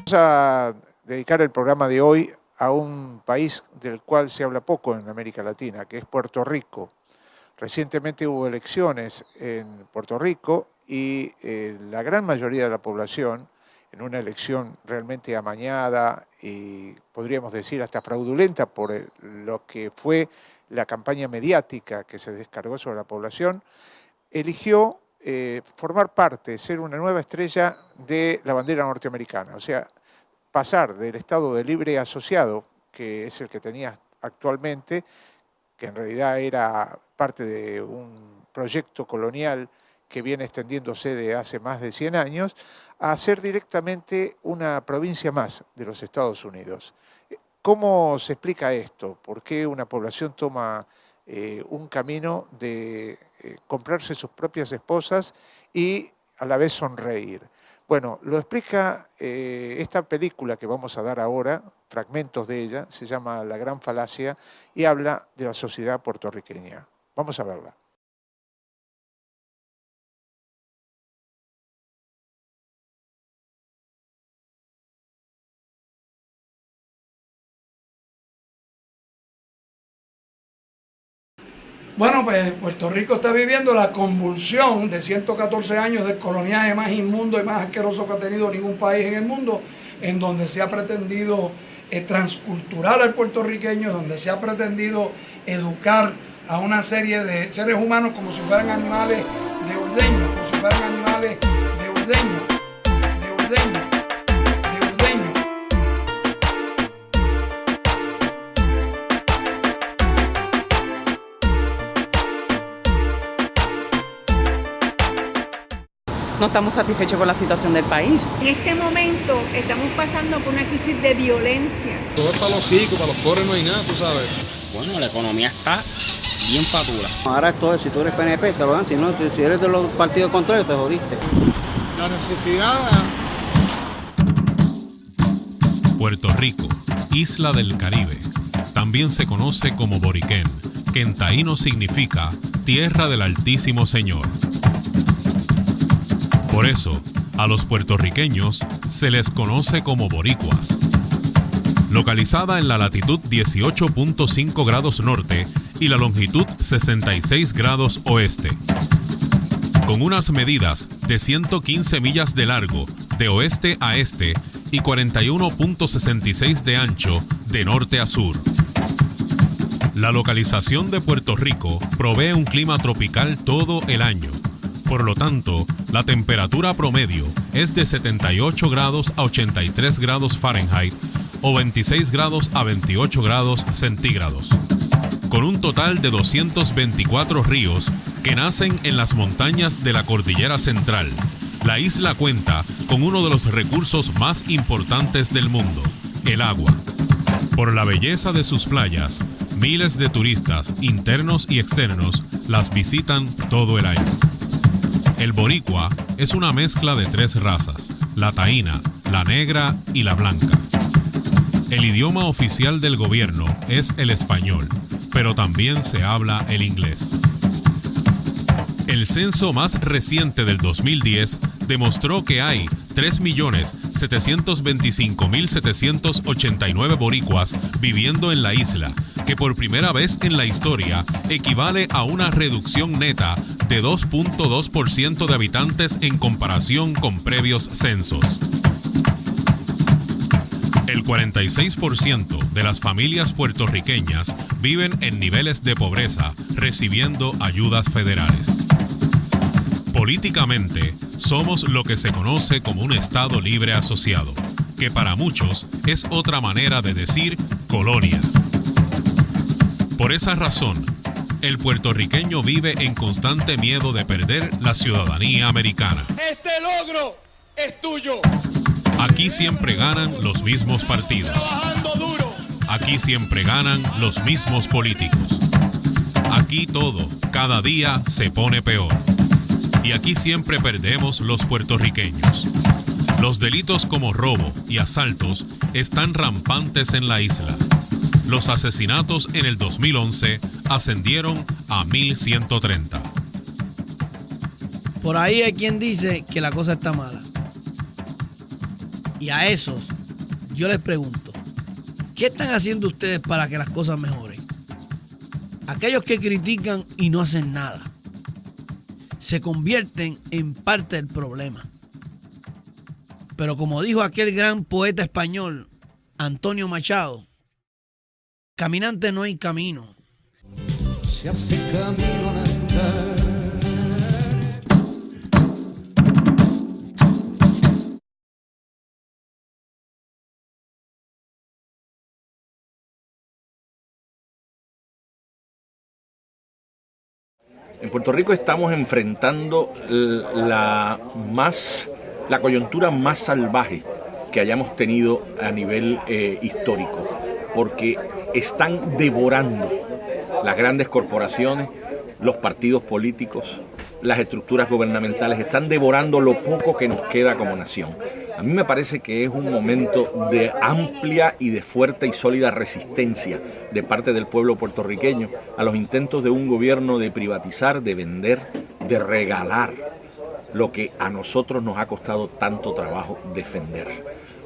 Vamos a dedicar el programa de hoy a un país del cual se habla poco en América Latina, que es Puerto Rico. Recientemente hubo elecciones en Puerto Rico y la gran mayoría de la población, en una elección realmente amañada y podríamos decir hasta fraudulenta por lo que fue la campaña mediática que se descargó sobre la población, eligió formar parte, ser una nueva estrella de la bandera norteamericana. O sea, pasar del estado de libre asociado, que es el que tenía actualmente, que en realidad era parte de un proyecto colonial que viene extendiéndose de hace más de 100 años, a ser directamente una provincia más de los Estados Unidos. ¿Cómo se explica esto? ¿Por qué una población toma un camino de comprarse sus propias esposas y a la vez sonreír? Bueno, lo explica esta película que vamos a dar ahora, fragmentos de ella, se llama La Gran Falacia y habla de la sociedad puertorriqueña. Vamos a verla. Bueno, pues Puerto Rico está viviendo la convulsión de 114 años del coloniaje más inmundo y más asqueroso que ha tenido ningún país en el mundo, en donde se ha pretendido transculturar al puertorriqueño, donde se ha pretendido educar a una serie de seres humanos como si fueran animales de ordeño, como si fueran animales de ordeño, de ordeño, de ordeño. No estamos satisfechos con la situación del país. En este momento estamos pasando por una crisis de violencia. Todo es para los ricos, para los pobres no hay nada, tú sabes. Bueno, la economía está bien fatura. Ahora todo, si tú eres PNP, te lo dan, si no, si eres de los partidos contrarios, te jodiste. La necesidad... Puerto Rico, isla del Caribe, también se conoce como Boriquén, que en taíno significa tierra del Altísimo Señor. Por eso, a los puertorriqueños se les conoce como boricuas. Localizada en la latitud 18.5 grados norte y la longitud 66 grados oeste. Con unas medidas de 115 millas de largo de oeste a este y 41.66 de ancho de norte a sur. La localización de Puerto Rico provee un clima tropical todo el año. Por lo tanto, la temperatura promedio es de 78 grados a 83 grados Fahrenheit o 26 grados a 28 grados centígrados. Con un total de 224 ríos que nacen en las montañas de la Cordillera Central, la isla cuenta con uno de los recursos más importantes del mundo, el agua. Por la belleza de sus playas, miles de turistas internos y externos las visitan todo el año. El boricua es una mezcla de 3 razas, la taína, la negra y la blanca. El idioma oficial del gobierno es el español, pero también se habla el inglés. El censo más reciente del 2010 demostró que hay 3.725.789 boricuas viviendo en la isla, que por primera vez en la historia equivale a una reducción neta de 2.2% de habitantes en comparación con previos censos. El 46% de las familias puertorriqueñas viven en niveles de pobreza, recibiendo ayudas federales. Políticamente, somos lo que se conoce como un Estado libre asociado, que para muchos es otra manera de decir colonia. Por esa razón, el puertorriqueño vive en constante miedo de perder la ciudadanía americana. Este logro es tuyo. Aquí siempre ganan los mismos partidos. Aquí siempre ganan los mismos políticos. Aquí todo, cada día, se pone peor. Y aquí siempre perdemos los puertorriqueños. Los delitos como robo y asaltos están rampantes en la isla. Los asesinatos en el 2011 ascendieron a 1.130. Por ahí hay quien dice que la cosa está mala. Y a esos yo les pregunto, ¿qué están haciendo ustedes para que las cosas mejoren? Aquellos que critican y no hacen nada se convierten en parte del problema. Pero como dijo aquel gran poeta español, Antonio Machado, caminante no hay camino. Se hace camino al andar. En Puerto Rico estamos enfrentando la coyuntura más salvaje que hayamos tenido a nivel histórico, porque están devorando las grandes corporaciones, los partidos políticos, las estructuras gubernamentales, están devorando lo poco que nos queda como nación. A mí me parece que es un momento de amplia y de fuerte y sólida resistencia de parte del pueblo puertorriqueño a los intentos de un gobierno de privatizar, de vender, de regalar lo que a nosotros nos ha costado tanto trabajo defender.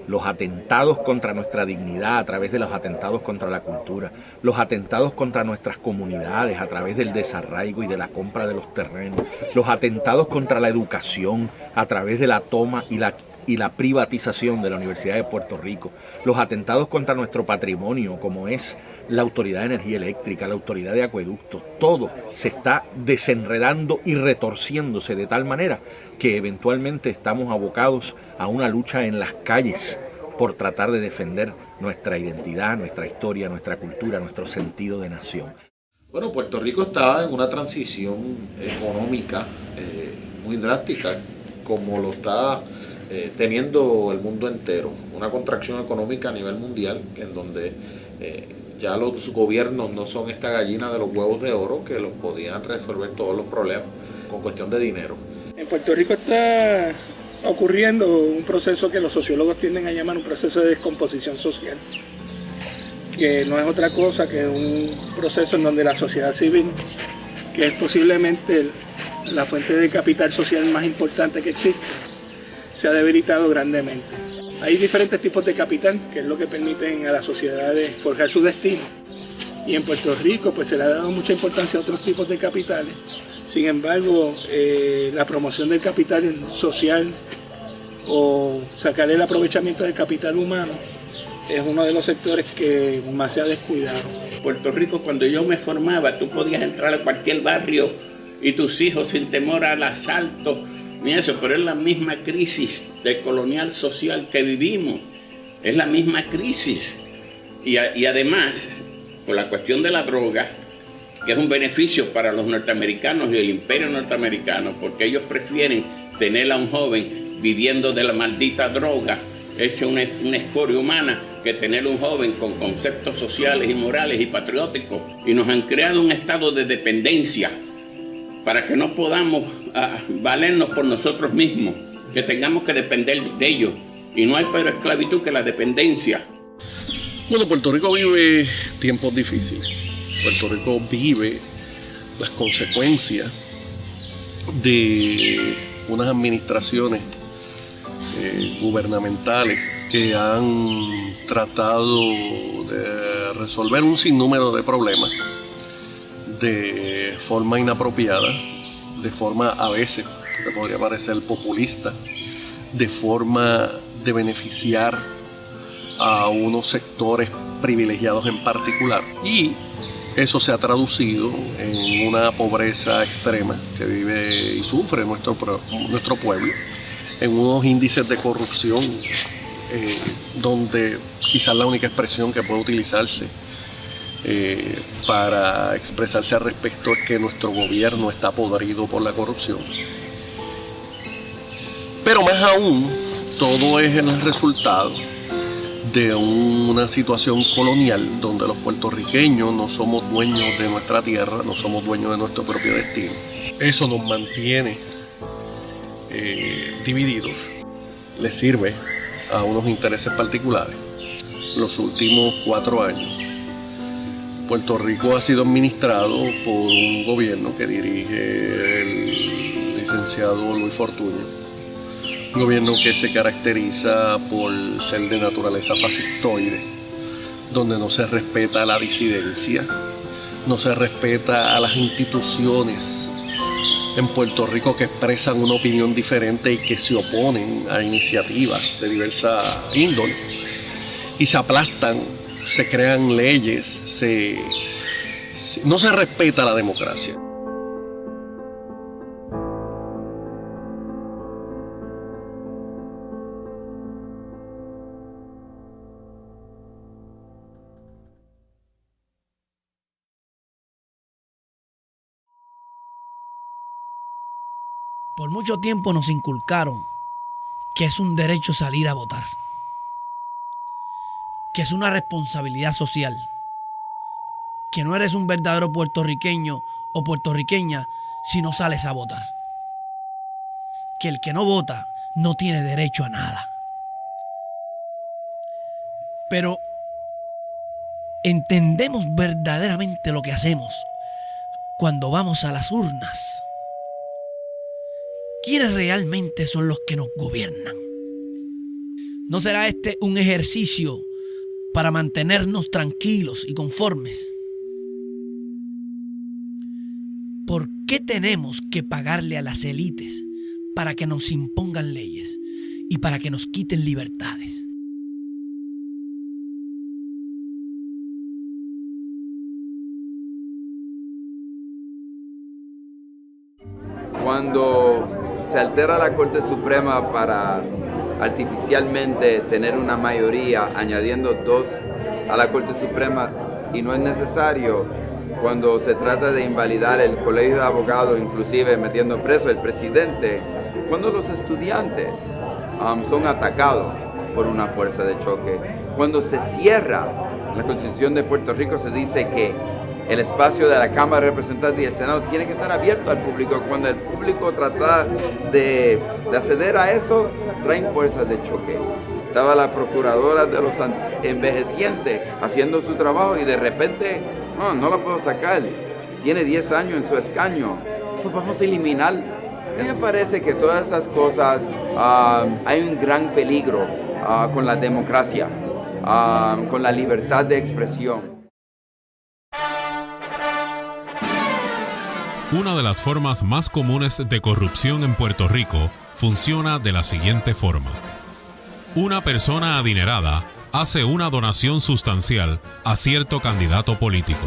Los atentados contra nuestra dignidad a través de los atentados contra la cultura, los atentados contra nuestras comunidades a través del desarraigo y de la compra de los terrenos, los atentados contra la educación a través de la toma y la privatización de la Universidad de Puerto Rico, los atentados contra nuestro patrimonio como es la Autoridad de Energía Eléctrica, la Autoridad de Acueductos, todo se está desenredando y retorciéndose de tal manera que eventualmente estamos abocados a una lucha en las calles por tratar de defender nuestra identidad, nuestra historia, nuestra cultura, nuestro sentido de nación. Bueno, Puerto Rico está en una transición económica muy drástica, como lo está teniendo el mundo entero. Una contracción económica a nivel mundial, en donde ya los gobiernos no son esta gallina de los huevos de oro que los podían resolver todos los problemas con cuestión de dinero. En Puerto Rico está ocurriendo un proceso que los sociólogos tienden a llamar un proceso de descomposición social, que no es otra cosa que un proceso en donde la sociedad civil, que es posiblemente la fuente de capital social más importante que existe, se ha debilitado grandemente. Hay diferentes tipos de capital, que es lo que permiten a la sociedad de forjar su destino. Y en Puerto Rico pues se le ha dado mucha importancia a otros tipos de capitales. Sin embargo, la promoción del capital social o sacar el aprovechamiento del capital humano es uno de los sectores que más se ha descuidado. Puerto Rico, cuando yo me formaba, tú podías entrar a cualquier barrio y tus hijos sin temor al asalto, ni eso, pero es la misma crisis de colonial social que vivimos, es la misma crisis. Y además, por la cuestión de la droga, que es un beneficio para los norteamericanos y el imperio norteamericano, porque ellos prefieren tener a un joven viviendo de la maldita droga, hecho una escoria humana, que tener un joven con conceptos sociales y morales y patrióticos. Y nos han creado un estado de dependencia para que no podamos valernos por nosotros mismos, que tengamos que depender de ellos. Y no hay peor esclavitud que la dependencia. Bueno, Puerto Rico vive tiempos difíciles. Puerto Rico vive las consecuencias de unas administraciones gubernamentales que han tratado de resolver un sinnúmero de problemas de forma inapropiada, de forma a veces, que podría parecer populista, de forma de beneficiar a unos sectores privilegiados en particular. Y eso se ha traducido en una pobreza extrema que vive y sufre nuestro pueblo, en unos índices de corrupción donde quizás la única expresión que puede utilizarse para expresarse al respecto es que nuestro gobierno está podrido por la corrupción. Pero más aún, todo es el resultado de una situación colonial donde los puertorriqueños no somos dueños de nuestra tierra, no somos dueños de nuestro propio destino. Eso nos mantiene divididos, les sirve a unos intereses particulares. Los últimos 4 años, Puerto Rico ha sido administrado por un gobierno que dirige el licenciado Luis Fortuño, Un gobierno que se caracteriza por ser de naturaleza fascistoide, donde no se respeta la disidencia, no se respeta a las instituciones en Puerto Rico que expresan una opinión diferente y que se oponen a iniciativas de diversa índole. Y se aplastan, se crean leyes, no se respeta la democracia. Por mucho tiempo nos inculcaron que es un derecho salir a votar, que es una responsabilidad social, que no eres un verdadero puertorriqueño o puertorriqueña si no sales a votar, que el que no vota no tiene derecho a nada. Pero entendemos verdaderamente lo que hacemos cuando vamos a las urnas. ¿Quiénes realmente son los que nos gobiernan? ¿No será este un ejercicio para mantenernos tranquilos y conformes? ¿Por qué tenemos que pagarle a las élites para que nos impongan leyes y para que nos quiten libertades? Cuando se altera la Corte Suprema para artificialmente tener una mayoría, añadiendo 2 a la Corte Suprema, y no es necesario, cuando se trata de invalidar el Colegio de Abogados, inclusive metiendo preso al presidente, cuando los estudiantes son atacados por una fuerza de choque, cuando se cierra la Constitución de Puerto Rico, se dice que el espacio de la Cámara de Representantes y el Senado tiene que estar abierto al público. Cuando el público trata de acceder a eso, traen fuerzas de choque. Estaba la procuradora de los envejecientes haciendo su trabajo y de repente, no la puedo sacar. Tiene 10 años en su escaño. Pues vamos a eliminar. A mí me parece que todas estas cosas, hay un gran peligro con la democracia, con la libertad de expresión. Una de las formas más comunes de corrupción en Puerto Rico funciona de la siguiente forma. Una persona adinerada hace una donación sustancial a cierto candidato político.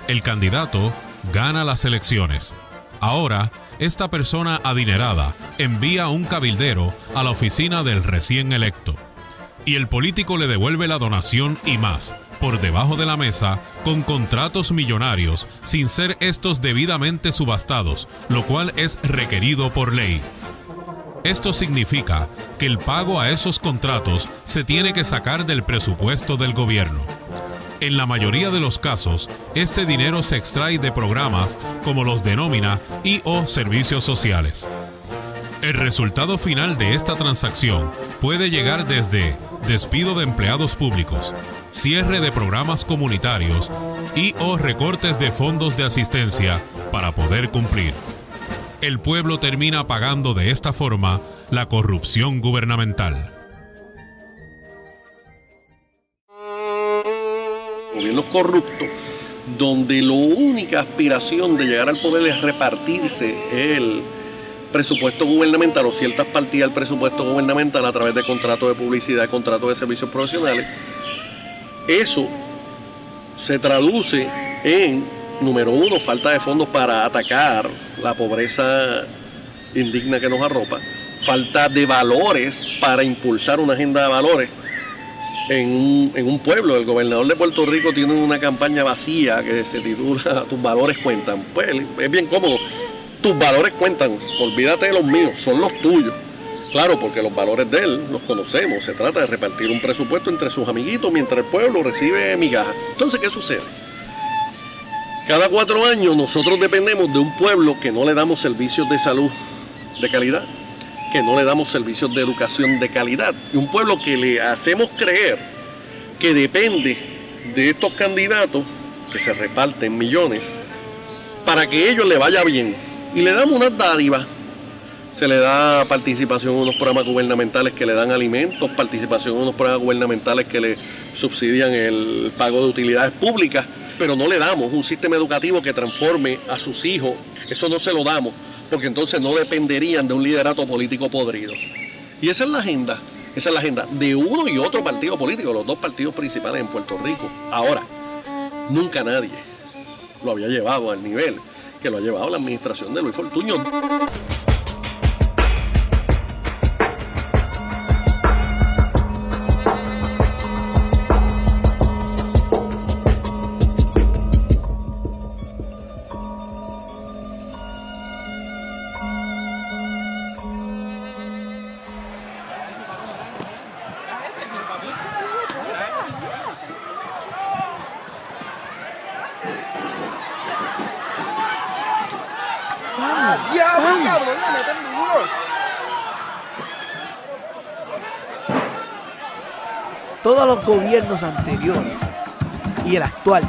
El candidato gana las elecciones. Ahora, esta persona adinerada envía un cabildero a la oficina del recién electo. Y el político le devuelve la donación y más, por debajo de la mesa, con contratos millonarios, sin ser estos debidamente subastados, lo cual es requerido por ley. Esto significa que el pago a esos contratos se tiene que sacar del presupuesto del gobierno. En la mayoría de los casos, este dinero se extrae de programas como los denomina y o servicios sociales. El resultado final de esta transacción puede llegar desde despido de empleados públicos, cierre de programas comunitarios y o recortes de fondos de asistencia para poder cumplir. El pueblo termina pagando de esta forma la corrupción gubernamental. Gobiernos corruptos, donde la única aspiración de llegar al poder es repartirse el presupuesto gubernamental o ciertas partidas del presupuesto gubernamental a través de contratos de publicidad, contratos de servicios profesionales. Eso se traduce en, número uno, falta de fondos para atacar la pobreza indigna que nos arropa, falta de valores para impulsar una agenda de valores en un pueblo. El gobernador de Puerto Rico tiene una campaña vacía que se titula "Tus valores cuentan". Pues es bien cómodo. Tus valores cuentan, olvídate de los míos, son los tuyos. Claro, porque los valores de él los conocemos. Se trata de repartir un presupuesto entre sus amiguitos mientras el pueblo recibe migajas. Entonces, ¿qué sucede? Cada 4 años nosotros dependemos de un pueblo que no le damos servicios de salud de calidad, que no le damos servicios de educación de calidad, y un pueblo que le hacemos creer que depende de estos candidatos que se reparten millones para que a ellos le vaya bien, y le damos unas dádivas Se le da participación en unos programas gubernamentales que le dan alimentos, participación en unos programas gubernamentales que le subsidian el pago de utilidades públicas, pero no le damos un sistema educativo que transforme a sus hijos. Eso no se lo damos, porque entonces no dependerían de un liderato político podrido. Y esa es la agenda de uno y otro partido político, los dos partidos principales en Puerto Rico. Ahora, nunca nadie lo había llevado al nivel que lo ha llevado la administración de Luis Fortuño. Todos los gobiernos anteriores y el actual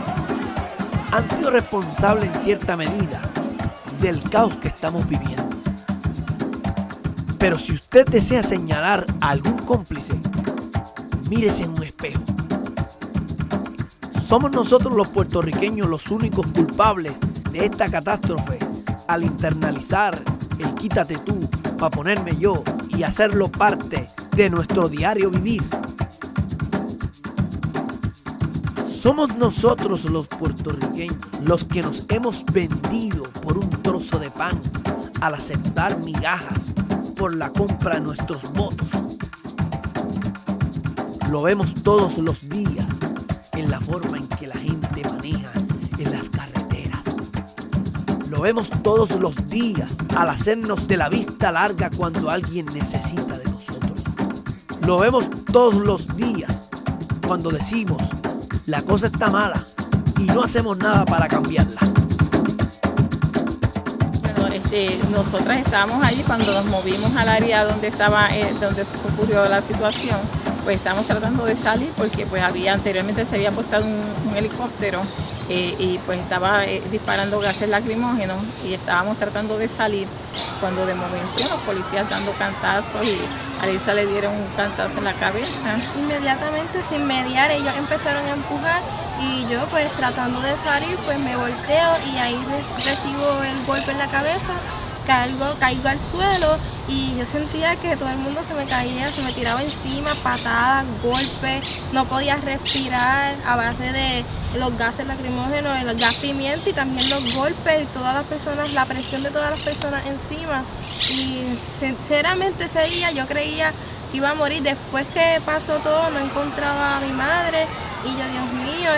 han sido responsables en cierta medida del caos que estamos viviendo. Pero si usted desea señalar a algún cómplice, mírese en un espejo. Somos nosotros los puertorriqueños los únicos culpables de esta catástrofe al internalizar el quítate tú para ponerme yo y hacerlo parte de nuestro diario vivir. Somos nosotros los puertorriqueños los que nos hemos vendido por un trozo de pan al aceptar migajas por la compra de nuestros votos. Lo vemos todos los días en la forma en que la gente maneja en las carreteras. Lo vemos todos los días al hacernos de la vista larga cuando alguien necesita de nosotros. Lo vemos todos los días cuando decimos la cosa está mala y no hacemos nada para cambiarla. Bueno, nosotras estábamos allí cuando nos movimos al área donde ocurrió la situación. Pues estamos tratando de salir porque pues anteriormente se había apostado un helicóptero y pues estaba disparando gases lacrimógenos y estábamos tratando de salir cuando de momento los policías dando cantazos y a Lisa le dieron un cantazo en la cabeza. Inmediatamente, sin mediar, ellos empezaron a empujar y yo pues tratando de salir pues me volteo y ahí recibo el golpe en la cabeza, caigo al suelo y yo sentía que todo el mundo se me caía, se me tiraba encima, patadas, golpes, no podía respirar a base de los gases lacrimógenos, el gas pimienta y también los golpes y todas las personas, la presión de todas las personas encima. Y sinceramente ese día yo creía que iba a morir. Después que pasó todo no encontraba a mi madre y yo, Dios mío,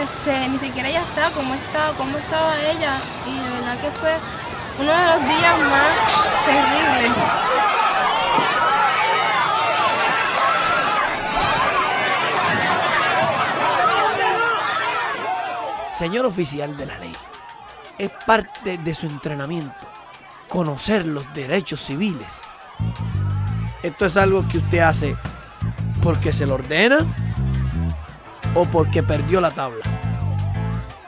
ni siquiera ella estaba, cómo estaba ella, y de verdad que fue uno de los días más terribles. Señor oficial de la ley, es parte de su entrenamiento conocer los derechos civiles. ¿Esto es algo que usted hace porque se lo ordena o porque perdió la tabla?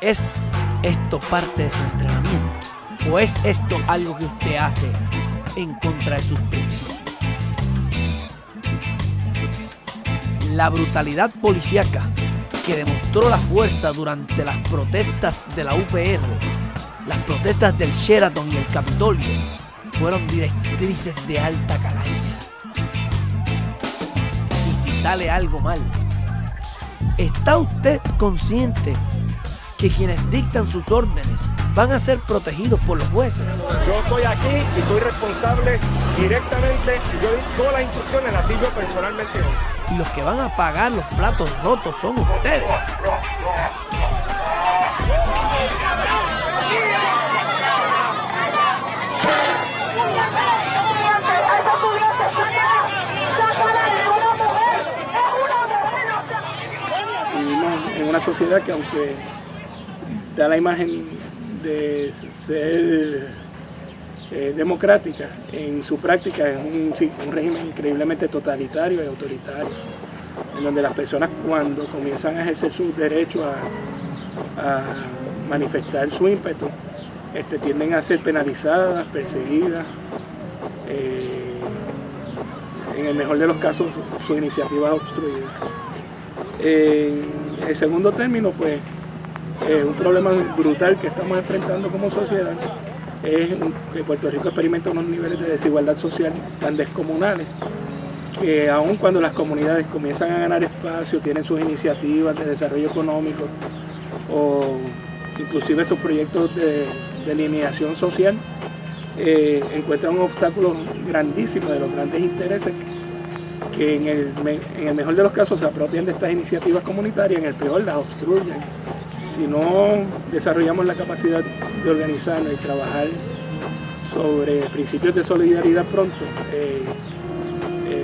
¿Es esto parte de su entrenamiento o es esto algo que usted hace en contra de sus principios? La brutalidad policíaca que demostró la fuerza durante las protestas de la UPR, las protestas del Sheraton y el Capitolio, fueron directrices de alta calaña. Y si sale algo mal, ¿está usted consciente que quienes dictan sus órdenes van a ser protegidos por los jueces? Yo estoy aquí y soy responsable directamente. Yo di todas las instrucciones, las di yo personalmente. Y los que van a pagar los platos rotos son ustedes. Vivimos en una sociedad que aunque da la imagen de ser democrática, en su práctica es un régimen increíblemente totalitario y autoritario, en donde las personas cuando comienzan a ejercer sus derechos a manifestar su ímpetu, tienden a ser penalizadas, perseguidas, en el mejor de los casos, sus iniciativas obstruidas. En el segundo término, pues, un problema brutal que estamos enfrentando como sociedad es que Puerto Rico experimenta unos niveles de desigualdad social tan descomunales que aun cuando las comunidades comienzan a ganar espacio, tienen sus iniciativas de desarrollo económico o inclusive esos proyectos de delineación social, encuentran un obstáculo grandísimo de los grandes intereses que en el mejor de los casos se apropian de estas iniciativas comunitarias, en el peor las obstruyen. Si no desarrollamos la capacidad de organizarnos y trabajar sobre principios de solidaridad pronto,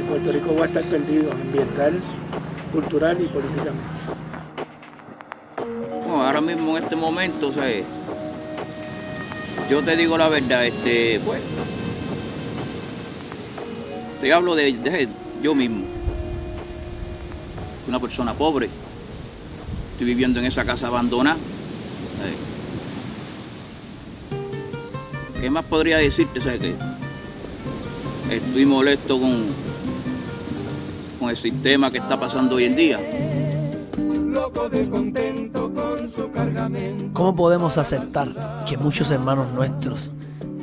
Puerto Rico va a estar perdido ambiental, cultural y políticamente. Bueno, ahora mismo en este momento, o sea, yo te digo la verdad, pues, te hablo de yo mismo, una persona pobre, estoy viviendo en esa casa abandonada. ¿Qué más podría decirte? ¿Sabes qué? Estoy molesto con el sistema que está pasando hoy en día. ¿Cómo podemos aceptar que muchos hermanos nuestros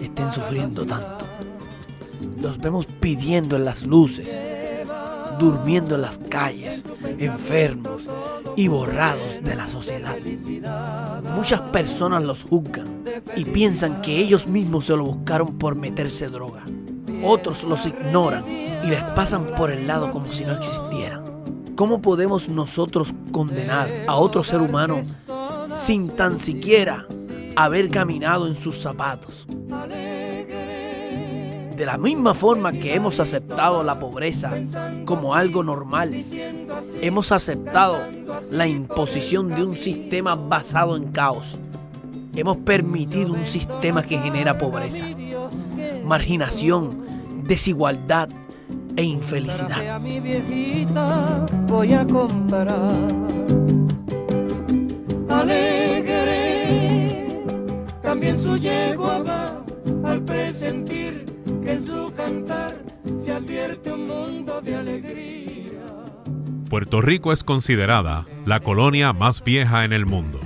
estén sufriendo tanto? Los vemos pidiendo en las luces, durmiendo en las calles, enfermos y borrados de la sociedad. Muchas personas los juzgan y piensan que ellos mismos se lo buscaron por meterse droga. Otros los ignoran y les pasan por el lado como si no existieran. ¿Cómo podemos nosotros condenar a otro ser humano sin tan siquiera haber caminado en sus zapatos? De la misma forma que hemos aceptado la pobreza como algo normal, hemos aceptado la imposición de un sistema basado en caos. Hemos permitido un sistema que genera pobreza, marginación, desigualdad e infelicidad. A mi viejita voy a comprar. Alegre, también su yegua va al presentir que en su cantar se advierte un mundo de alegría. Puerto Rico es considerada la colonia más vieja en el mundo.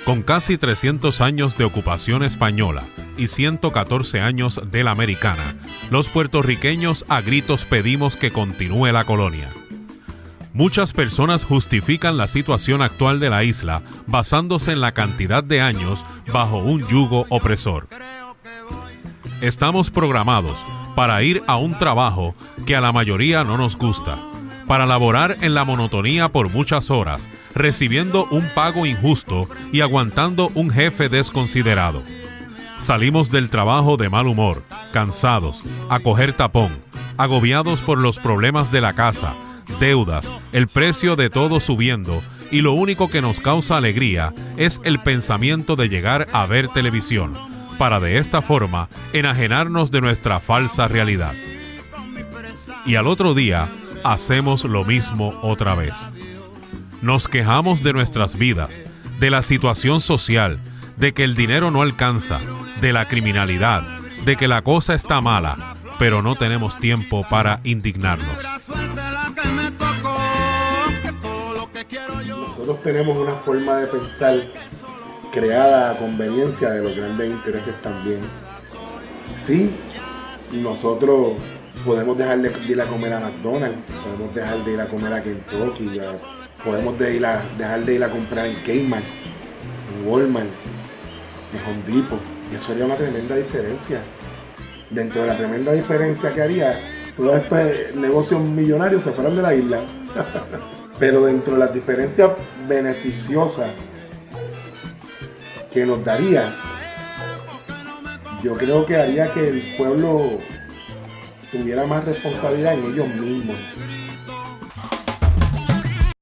Con casi 300 años de ocupación española y 114 años de la americana, los puertorriqueños a gritos pedimos que continúe la colonia. Muchas personas justifican la situación actual de la isla basándose en la cantidad de años bajo un yugo opresor. Estamos programados para ir a un trabajo que a la mayoría no nos gusta, para laborar en la monotonía por muchas horas, recibiendo un pago injusto y aguantando un jefe desconsiderado. Salimos del trabajo de mal humor, cansados, a coger tapón, agobiados por los problemas de la casa, deudas, el precio de todo subiendo, y lo único que nos causa alegría es el pensamiento de llegar a ver televisión, para de esta forma enajenarnos de nuestra falsa realidad. Y al otro día, hacemos lo mismo otra vez. Nos quejamos de nuestras vidas, de la situación social, de que el dinero no alcanza, de la criminalidad, de que la cosa está mala, pero no tenemos tiempo para indignarnos. Nosotros tenemos una forma de pensar creada a conveniencia de los grandes intereses también. Sí, nosotros podemos dejar de ir a comer a McDonald's, podemos dejar de ir a comer a Kentucky, podemos dejar de ir a comprar en Kmart, en Walmart, en Home Depot. Y eso haría una tremenda diferencia. Dentro de la tremenda diferencia que haría, todos estos negocios millonarios se fueran de la isla. Pero dentro de las diferencias beneficiosas que nos daría, yo creo que haría que el pueblo tuviera más responsabilidad en ellos mismos.